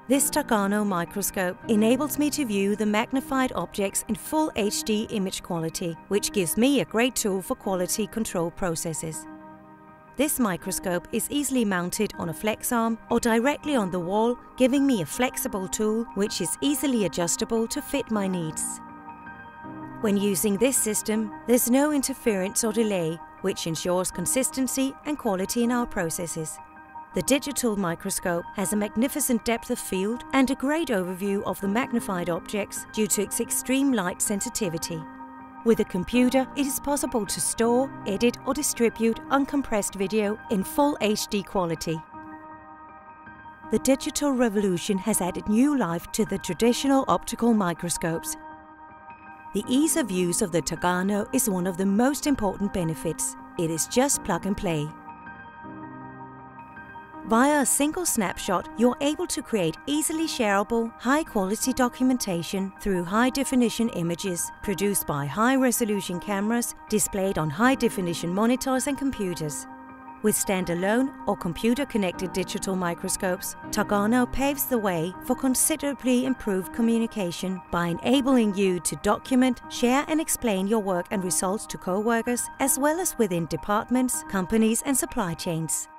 This TAGARNO microscope enables me to view the magnified objects in full HD image quality, which gives me a great tool for quality control processes. This microscope is easily mounted on a flex arm or directly on the wall, giving me a flexible tool which is easily adjustable to fit my needs. When using this system, there's no interference or delay, which ensures consistency and quality in our processes. The digital microscope has a magnificent depth of field and a great overview of the magnified objects due to its extreme light sensitivity. With a computer, it is possible to store, edit or distribute uncompressed video in full HD quality. The digital revolution has added new life to the traditional optical microscopes. The ease of use of the TAGARNO is one of the most important benefits. It is just plug and play. Via a single snapshot, you're able to create easily shareable, high-quality documentation through high-definition images produced by high-resolution cameras displayed on high-definition monitors and computers. With standalone or computer-connected digital microscopes, TAGARNO paves the way for considerably improved communication by enabling you to document, share and explain your work and results to co-workers, as well as within departments, companies and supply chains.